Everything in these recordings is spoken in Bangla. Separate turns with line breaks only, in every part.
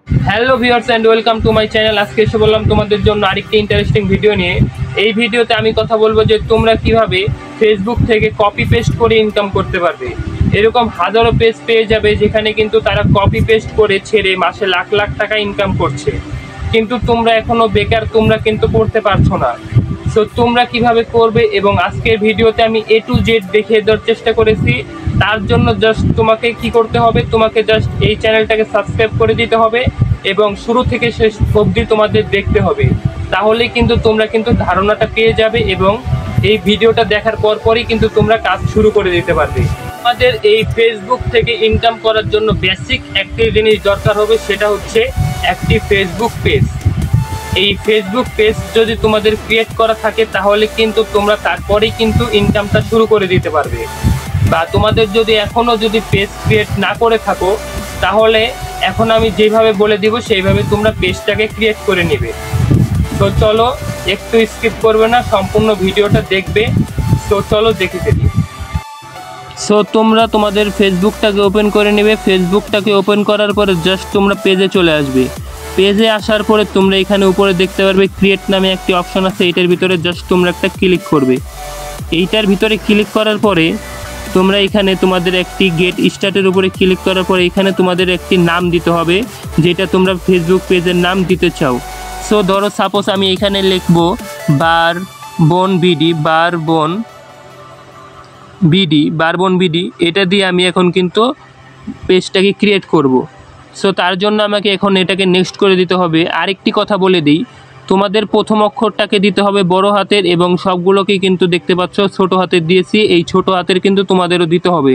Hello viewers and welcome to my channel. আজকে এসে বললাম তোমাদের জন্য আরেকটি ইন্টারেস্টিং ভিডিও নিয়ে। এই ভিডিওতে আমি কথা বলবো যে তোমরা কিভাবে ফেসবুক থেকে কপি পেস্ট করে ইনকাম করতে পারবে। এরকম হাজারো পেজ পেয়ে যাবে যেখানে কিন্তু তারা কপি পেস্ট করে ছেড়ে মাসে লাখ লাখ টাকা ইনকাম করছে, কিন্তু তোমরা এখনো বেকার, তোমরা কিন্তু করতে পারছো না। সো তোমরা কিভাবে করবে এবং আজকের ভিডিওতে আমি A to Z দেখিয়ে দেওয়ার চেষ্টা করেছি। তার জন্য জাস্ট তোমাকে কি করতে হবে, তোমাকে জাস্ট এই চ্যানেলটাকে সাবস্ক্রাইব করে দিতে হবে এবং শুরু থেকে শেষ অবধি তোমাদের দেখতে হবে। তাহলে কিন্তু তোমরা কিন্তু ধারণাটা পেয়ে যাবে এবং এই ভিডিওটা দেখার পরই কিন্তু তোমরা কাজ শুরু করে দিতে পারবে। আমাদের এই ফেসবুক থেকে ইনকাম করার জন্য বেসিক একটি জিনিস দরকার হবে, সেটা হচ্ছে একটি ফেসবুক পেজ। এই ফেসবুক পেজ যদি তোমাদের ক্রিয়েট করা থাকে তাহলে কিন্তু তোমরা তারপরেই কিন্তু ইনকামটা শুরু করে দিতে পারবে। বা তোমাদের যদি এখনও যদি পেজ ক্রিয়েট না করে থাকো তাহলে এখন আমি যেভাবে বলে দিব সেইভাবে তোমরা পেজটাকে ক্রিয়েট করে নেবে। তো চলো, একটু স্কিপ করবে না, সম্পূর্ণ ভিডিওটা দেখবে। তো চলো দেখে ফেলি। সো তোমরা তোমাদের ফেসবুকটাকে ওপেন করে নেবে। ফেসবুকটাকে ওপেন করার পরে জাস্ট তোমরা পেজে চলে আসবে। পেজে আসার পরে তোমরা এখানে উপরে দেখতে পারবে ক্রিয়েট নামে একটি অপশন আছে, এইটার ভিতরে জাস্ট তোমরা একটা ক্লিক করবে। এইটার ভিতরে ক্লিক করার পরে তোমরা এখানে তোমাদের একটি গেট স্টার্টের উপরে ক্লিক করার পরে এখানে তোমাদের একটি নাম দিতে হবে, যেটা তোমরা ফেসবুক পেজের নাম দিতে চাও। সো ধরো সাপোজ আমি এখানে লিখবো বারবন বিডি, এটা দিয়ে আমি এখন কিন্তু পেজটাকে ক্রিয়েট করব। সো তার জন্য আমাকে এখন এটাকে নেক্সট করে দিতে হবে। আরেকটি কথা বলে দিই, তোমাদের প্রথম অক্ষরটাকে দিতে হবে বড় হাতের এবং সবগুলোকেই কিন্তু দেখতে পাচ্ছ ছোট হাতের দিয়েছি, এই ছোট হাতের কিন্তু তোমাদেরও দিতে হবে।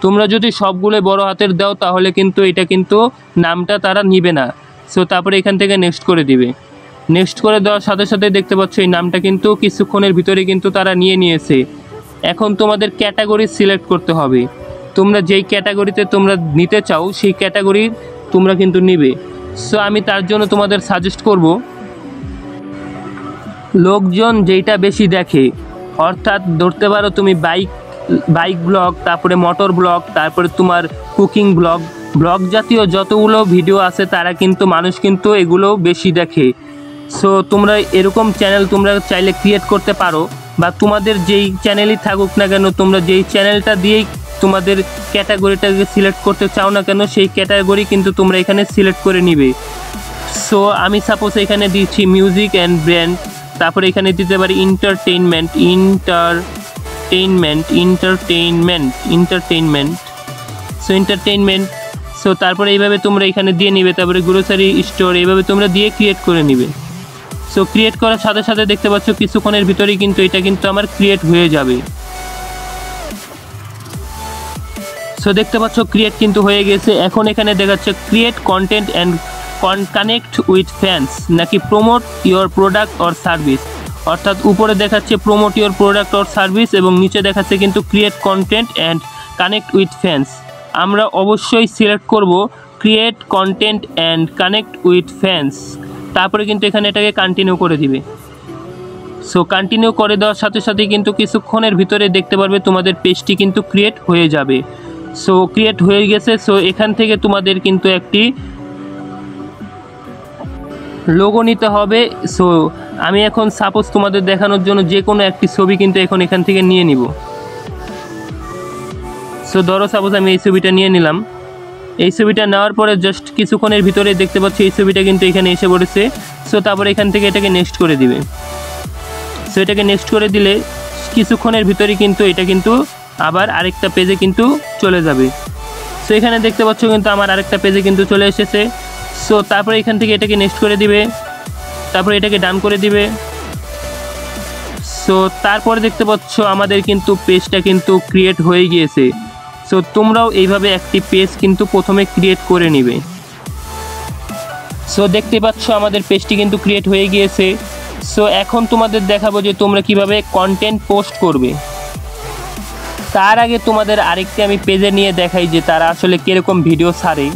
তোমরা যদি সবগুলো বড় হাতের দাও তাহলে কিন্তু এটা কিন্তু নামটা তারা নিবে না। সো তারপরে এখান থেকে নেক্সট করে দিবে। নেক্সট করে দেওয়ার সাথে সাথে দেখতে পাচ্ছ এই নামটা কিন্তু কিছুক্ষণের ভিতরে কিন্তু তারা নিয়েছে। এখন তোমাদের ক্যাটাগরি সিলেক্ট করতে হবে। তোমরা যেই ক্যাটাগরিতে তোমরা নিতে চাও সেই ক্যাটাগরি তোমরা কিন্তু নিবে। সো আমি তার জন্য তোমাদের সাজেস্ট করব লোকজন যেইটা বেশি দেখে, অর্থাৎ ধরতে পারো তুমি বাইক ব্লগ, তারপরে মোটর ব্লগ, তারপরে তোমার কুকিং ব্লগ জাতীয় যতগুলো ভিডিও আছে তারা কিন্তু মানুষ কিন্তু এগুলো বেশি দেখে। সো তোমরা এরকম চ্যানেল তোমরা চাইলে ক্রিয়েট করতে পারো, বা তোমাদের যেই চ্যানেলই থাকুক না কেন তোমরা যেই চ্যানেলটা দিয়েই তোমাদের ক্যাটাগরিটাকে সিলেক্ট করতে চাও না কেন সেই ক্যাটাগরি কিন্তু তোমরা এখানে সিলেক্ট করে নিবে। সো আমি সাপোজ এখানে দিচ্ছি মিউজিক অ্যান্ড ব্র্যান্ড, তারপরে এখানে দিতে পারি এন্টারটেইনমেন্ট। সো তারপরে এইভাবে তোমরা এখানে দিয়ে নিবে, তারপরে গ্রোসারি স্টোর, এইভাবে তোমরা দিয়ে ক্রিয়েট করে নিবে। সো ক্রিয়েট করার সাথে সাথে দেখতে পাচ্ছ কিছুক্ষণের ভিতরেই কিন্তু এটা কিন্তু আমার ক্রিয়েট হয়ে যাবে। সো দেখতে পাচ্ছ ক্রিয়েট কিন্তু হয়ে গেছে। এখন এখানে দেখাচ্ছে create content and connect with fans নাকি promote your product or service, অর্থাৎ উপরে দেখাচ্ছে promote your product or service এবং নিচে দেখাচ্ছে কিন্তু create content and connect with fans. আমরা অবশ্যই সিলেক্ট করব create content and connect with fans, তারপরে কিন্তু এখানে এটাকে কন্টিনিউ করে দিবে। সো কন্টিনিউ করে দেওয়ার সাথে সাথে কিন্তু কিছুক্ষণের ভিতরে দেখতে পারবে তোমাদের পেজটি কিন্তু ক্রিয়েট হয়ে যাবে। সো ক্রিয়েট হয়ে গেছে। সো এখান থেকে তোমাদের কিন্তু একটি লোগো নিতে হবে। সো আমি এখন সাপোজ তোমাদের দেখানোর জন্য যে কোনো একটি ছবি কিন্তু এখান থেকে নিয়ে নিব। সো ধরো সাপোজ আমি এই ছবিটা নিয়ে নিলাম। এই ছবিটা নেওয়ার পরে জাস্ট কিছুক্ষণের ভিতরে দেখতে পাচ্ছি এই ছবিটা কিন্তু এখানে এসে পড়েছে। সো তারপরে এখান থেকে এটাকে নেক্সট করে দিবে। সো এটাকে নেক্সট করে দিলে কিছুক্ষণের ভিতরে কিন্তু এটা কিন্তু আবার আরেকটা পেজে কিন্তু চলে যাবে। সো এখানে দেখতে পাচ্ছ কিন্তু আমার আরেকটা পেজে কিন্তু চলে এসেছে। সো তারপরে এখান থেকে এটাকে নেক্সট করে দিবে, তারপরে এটাকে ডান করে দিবে। সো তারপরে দেখতে পাচ্ছ আমাদের কিন্তু পেজটা কিন্তু ক্রিয়েট হয়ে গিয়েছে। সো তোমরাও এইভাবে একটি পেজ কিন্তু প্রথমে ক্রিয়েট করে নিবে। সো দেখতে পাচ্ছ আমাদের পেজটি কিন্তু ক্রিয়েট হয়ে গিয়েছে। সো এখন তোমাদের দেখাবো যে তোমরা কিভাবে কন্টেন্ট পোস্ট করবে। তার আগে তোমাদের আরেকটি আমি পেজে নিয়ে দেখাই যে তারা আসলে কীরকম ভিডিও ছাড়ে।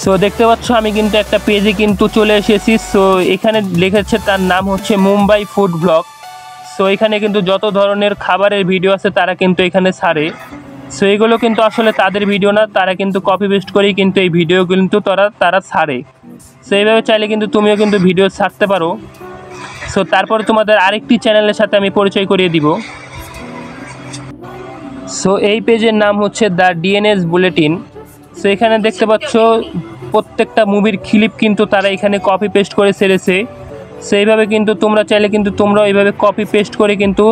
সো দেখতে পাচ্ছ আমি কিন্তু একটা পেজে কিন্তু চলে এসেছি। সো এখানে লিখেছে তার নাম হচ্ছে মুম্বাই ফুড ব্লগ। সো এখানে কিন্তু যত ধরনের খাবারের ভিডিও আছে তারা কিন্তু এখানে ছাড়ে। সো এগুলো কিন্তু আসলে তাদের ভিডিও না, তারা কিন্তু কপি পেস্ট করেই কিন্তু এই ভিডিও কিন্তু তারা ছাড়ে। সো এইভাবে চাইলে কিন্তু তুমিও কিন্তু ভিডিও ছাড়তে পারো। সো তারপরে তোমাদের আরেকটি চ্যানেলের সাথে আমি পরিচয় করিয়ে দিব। সো এই পেজের নাম হচ্ছে দ্য ডিএনএস বুলেটিন। সো এখানে দেখতে পাচ্ছ প্রত্যেকটা মুভির ক্লিপ কিন্তু তারা এখানে কপি পেস্ট করে ছেড়েছে। সো এইভাবে কিন্তু তোমরা চাইলে কিন্তু তোমরাও এইভাবে কপি পেস্ট করে কিন্তু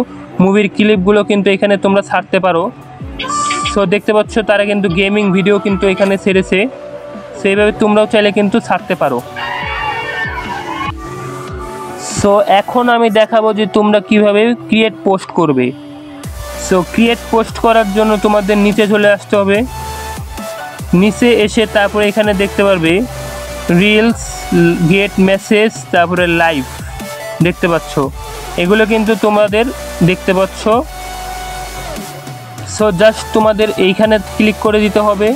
মুভির ক্লিপগুলো কিন্তু এখানে তোমরা ছাড়তে পারো। সো দেখতে পাচ্ছ তারা কিন্তু গেমিং ভিডিও কিন্তু এখানে ছেড়েছে। সেইভাবে তোমরাও চাইলে কিন্তু ছাড়তে পারো। সো এখন আমি দেখাবো যে তোমরা কিভাবে ক্রিয়েট পোস্ট করবে। সো ক্রিয়েট পোস্ট করার জন্য তোমাদের নিচে চলে আসতে হবে। নিচে এসে তারপরে এখানে দেখতে পারবে রিলস, গেট মেসেজ, তারপরে লাইভ দেখতে পাচ্ছ, এগুলো কিন্তু তোমাদের দেখতে পাচ্ছ। সো জাস্ট তোমাদের এইখানে ক্লিক করে দিতে হবে।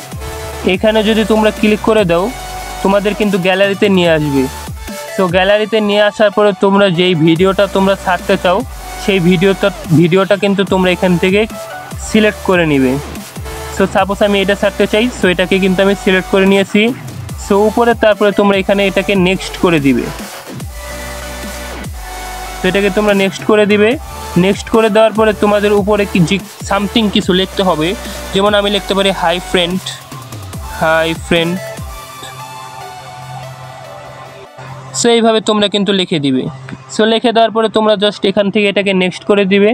এখানে যদি তোমরা ক্লিক করে দাও তোমাদের কিন্তু গ্যালারিতে নিয়ে আসবে। সো গ্যালারিতে নিয়ে আসার পরে তোমরা যেই ভিডিওটা তোমরা ছাড়তে চাও সেই ভিডিওটা কিন্তু তোমরা এখান থেকে সিলেক্ট করে নিবে। সো সাপোজ আমি এটা ছাড়তে চাই, সো এটাকে কিন্তু আমি সিলেক্ট করে নিয়েছি। সো উপরে তারপরে তোমরা এখানে এটাকে নেক্সট করে দিবে। তো এটাকে তোমরা নেক্সট করে দিবে। নেক্সট করে দেওয়ার পরে তোমাদের উপরে সামথিং কিছু লিখতে হবে। যেমন আমি লিখতে পারি হাই ফ্রেন্ড। সো এইভাবে তোমরা কিন্তু লিখে দিবে। সো লিখে দেওয়ার পরে তোমরা জাস্ট এখান থেকে এটাকে নেক্সট করে দিবে।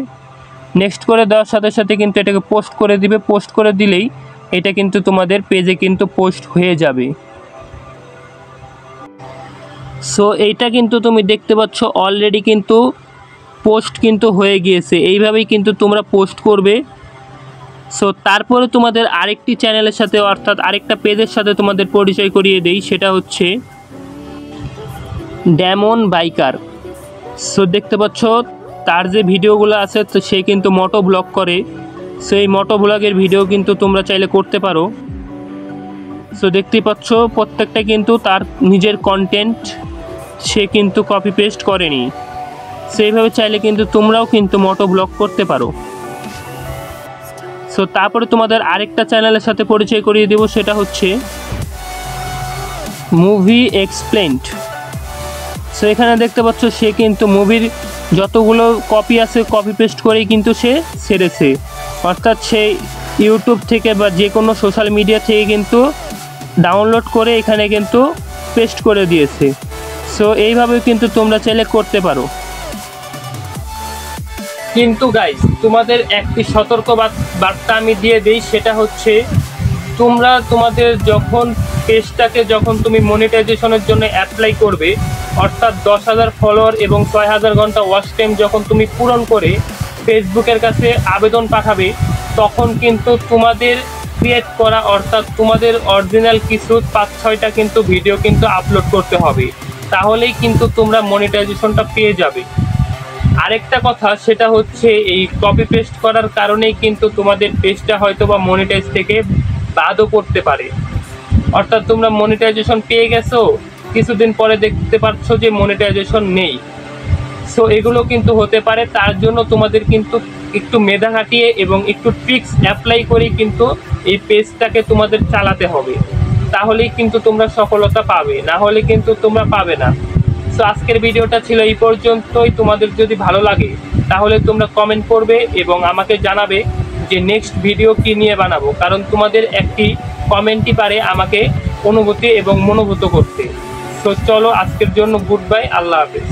নেক্সট করে দেওয়ার সাথে সাথে কিন্তু এটাকে পোস্ট করে দিবে। পোস্ট করে দিলেই এটা কিন্তু তোমাদের পেজে কিন্তু পোস্ট হয়ে যাবে। সো এইটা কিন্তু তুমি দেখতে পাচ্ছ অলরেডি কিন্তু পোস্ট কিন্তু হয়ে গিয়েছে। এইভাবেই কিন্তু তোমরা পোস্ট করবে। সো তারপরে তোমাদের আরেকটি চ্যানেলের সাথে অর্থাৎ আরেকটা পেজের সাথে তোমাদের পরিচয় করিয়ে দেই, সেটা হচ্ছে ডেমন বাইকার। সো দেখতে পাচ্ছ তার যে ভিডিওগুলো আছে তো সে কিন্তু মোটো ব্লগ করে। সো এই মোটো ব্লগের ভিডিও কিন্তু তোমরা চাইলে করতে পারো। সো দেখতেই পাচ্ছ প্রত্যেকটা কিন্তু তার নিজের কন্টেন্ট, সে কিন্তু কপি পেস্ট করেনি। সেইভাবে চাইলে কিন্তু তোমরাও কিন্তু মোটো ব্লগ করতে পারো। সো তারপরে তোমাদের আরেকটা চ্যানেলের সাথে পরিচয় করিয়ে দেব, সেটা হচ্ছে মুভি এক্সপ্লেইনড। সো এখানে দেখতে পাচ্ছ সে কিন্তু মুভির যতগুলো কপি আছে কপি পেস্ট করেই কিন্তু সে ছেড়েছে। অর্থাৎ সে ইউটিউব থেকে বা যে কোনো সোশ্যাল মিডিয়া থেকে কিন্তু ডাউনলোড করে এখানে কিন্তু পেস্ট করে দিয়েছে। সো এইভাবে কিন্তু তোমরা চাইলে করতে পারো। কিন্তু গাইস তোমাদের একটি সতর্ক বার্তা আমি দিয়ে দিই, সেটা হচ্ছে তোমরা তোমাদের যখন তুমি মনিটাইজেশনের জন্য অ্যাপ্লাই করবে, অর্থাৎ 10,000 ফলোয়ার এবং 6,000 ঘন্টা ওয়াচ টাইম যখন তুমি পূরণ করে ফেসবুকের কাছে আবেদন পাঠাবে, তখন কিন্তু তোমাদের ক্রিয়েট করা অর্থাৎ তোমাদের অরিজিনাল কিছু 5-6টা কিন্তু ভিডিও কিন্তু আপলোড করতে হবে। তাহলেই কিন্তু তোমরা মনিটাইজেশনটা পেয়ে যাবে। আরেকটা কথা সেটা হচ্ছে এই কপি পেস্ট করার কারণেই কিন্তু তোমাদের পেজটা হয়তো বা মনিটাইজ থেকে বাদও করতে পারে। অর্থাৎ তোমরা মনিটাইজেশন পেয়ে গেছো, কিছুদিন পরে দেখতে পাচ্ছ যে মনিটাইজেশন নেই। সো এগুলো কিন্তু হতে পারে। তার জন্য তোমাদের কিন্তু একটু মেধা খাটিয়ে এবং একটু ট্রিক্স অ্যাপ্লাই করে কিন্তু এই পেজটাকে তোমাদের চালাতে হবে। তাহলেই কিন্তু তোমরা সফলতা পাবে, না হলে কিন্তু তোমরা পাবে না। সো আজকের ভিডিওটা ছিল এই পর্যন্তই। তোমাদের যদি ভালো লাগে তাহলে তোমরা কমেন্ট করবে এবং আমাকে জানাবে যে নেক্সট ভিডিও কি নিয়ে বানাবো, কারণ তোমাদের একটি কমেন্টই পারে আমাকে অনুভূতি এবং মনোভূত করতে। তো চলো আজকের জন্য গুড বাই, আল্লাহ হাফেজ।